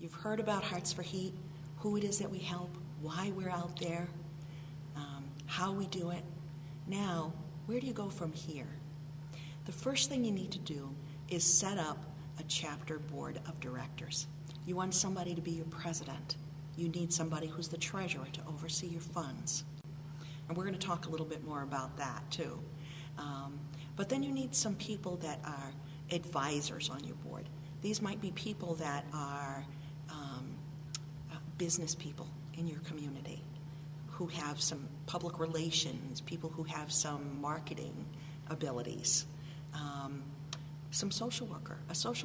You've heard about Hearts for Heat, who it is that we help, why we're out there, how we do it. Now, where do you go from here? The first thing you need to do is set up a chapter board of directors. You want somebody to be your president. You need somebody who's the treasurer to oversee your funds. And we're going to talk a little bit more about that too. But then you need some people that are advisors on your board. These might be people that are business people in your community who have some public relations, people who have some marketing abilities, a social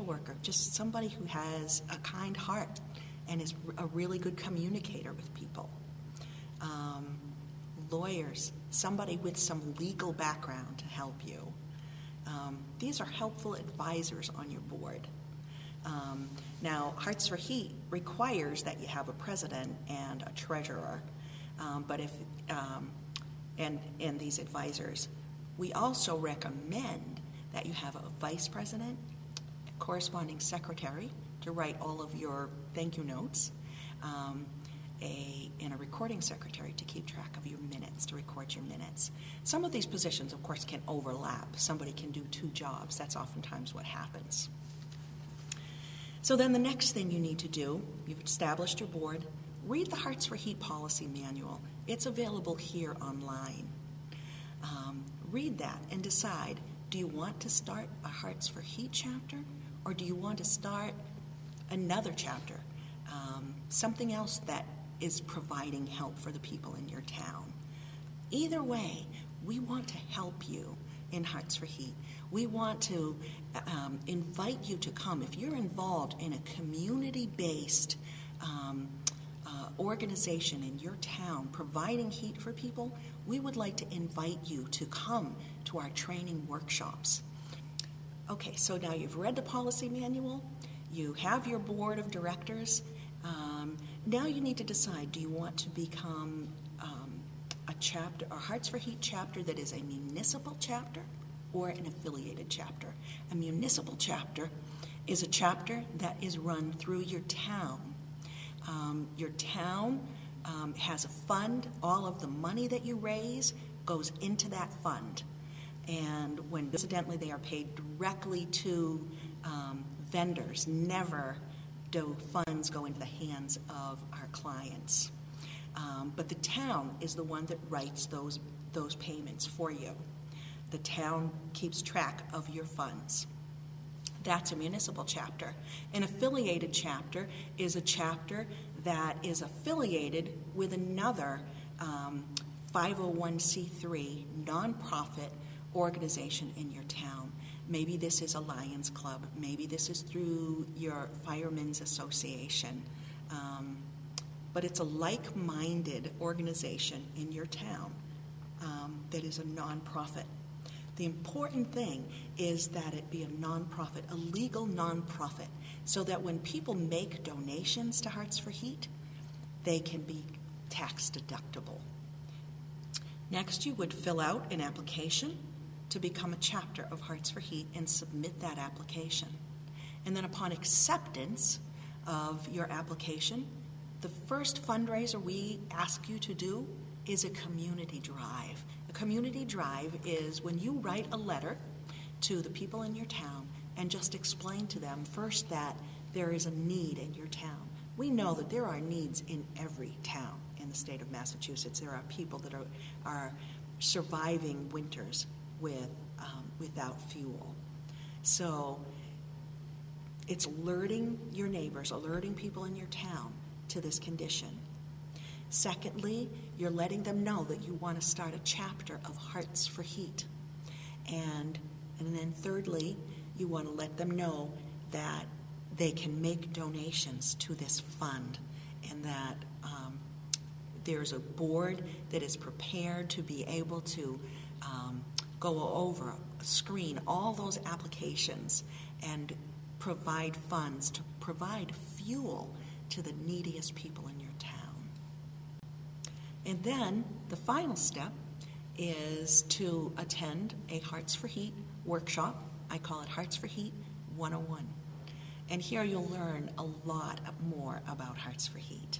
worker, just somebody who has a kind heart and is a really good communicator with people. Lawyers, somebody with some legal background to help you. These are helpful advisors on your board. Now, Hearts for Heat requires that you have a president and a treasurer, and these advisors. We also recommend that you have a vice president, a corresponding secretary to write all of your thank you notes, and a recording secretary to keep track of your minutes, to record your minutes. Some of these positions, of course, can overlap. Somebody can do two jobs. That's oftentimes what happens. So then the next thing you need to do, you've established your board, read the Hearts for Heat policy manual. It's available here online. Read that and decide, do you want to start a Hearts for Heat chapter, or do you want to start another chapter, something else that is providing help for the people in your town? Either way, we want to help you in Hearts for Heat. We want to invite you to come. If you're involved in a community-based organization in your town providing heat for people, we would like to invite you to come to our training workshops. Okay, so now you've read the policy manual, you have your board of directors. Now you need to decide, do you want to become a Hearts for Heat chapter that is a municipal chapter or an affiliated chapter? A municipal chapter is a chapter that is run through your town. Your town has a fund. All of the money that you raise goes into that fund. And when incidentally they are paid directly to vendors, never do funds go into the hands of our clients. But the town is the one that writes those payments for you. The town keeps track of your funds. That's a municipal chapter. An affiliated chapter is a chapter that is affiliated with another 501c3 nonprofit organization in your town. Maybe this is a Lions Club. Maybe this is through your Firemen's Association. But it's a like-minded organization in your town that is a nonprofit. The important thing is that it be a nonprofit, a legal nonprofit, so that when people make donations to Hearts for Heat, they can be tax deductible. Next, you would fill out an application to become a chapter of Hearts for Heat and submit that application. And then upon acceptance of your application, the first fundraiser we ask you to do is a community drive. A community drive is when you write a letter to the people in your town and just explain to them first that there is a need in your town. We know that there are needs in every town in the state of Massachusetts. There are people that are surviving winters without fuel. So it's alerting your neighbors, alerting people in your town to this condition. Secondly, you're letting them know that you want to start a chapter of Hearts for Heat. And then thirdly, you want to let them know that they can make donations to this fund and that there's a board that is prepared to be able to go over, screen all those applications and provide funds to provide fuel to the neediest people in your town. And then the final step is to attend a Hearts for Heat workshop. I call it Hearts for Heat 101. And here you'll learn a lot more about Hearts for Heat.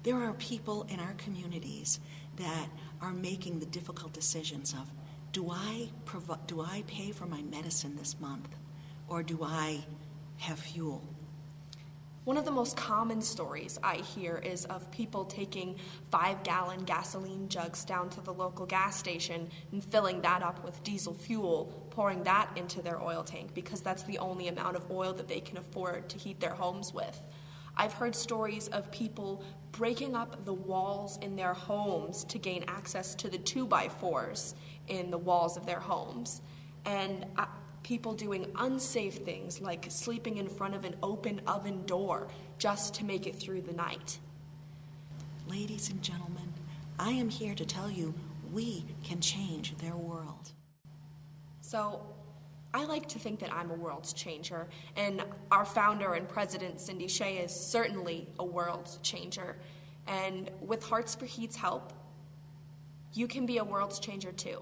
There are people in our communities that are making the difficult decisions of, do I pay for my medicine this month, or do I have fuel? One of the most common stories I hear is of people taking 5-gallon gasoline jugs down to the local gas station and filling that up with diesel fuel, pouring that into their oil tank because that's the only amount of oil that they can afford to heat their homes with. I've heard stories of people breaking up the walls in their homes to gain access to the 2x4s in the walls of their homes, and people doing unsafe things like sleeping in front of an open oven door just to make it through the night. Ladies and gentlemen, I am here to tell you we can change their world. So, I like to think that I'm a world's changer, and our founder and president, Cindy Shea, is certainly a world's changer. And with Hearts for Heat's help, you can be a world's changer too.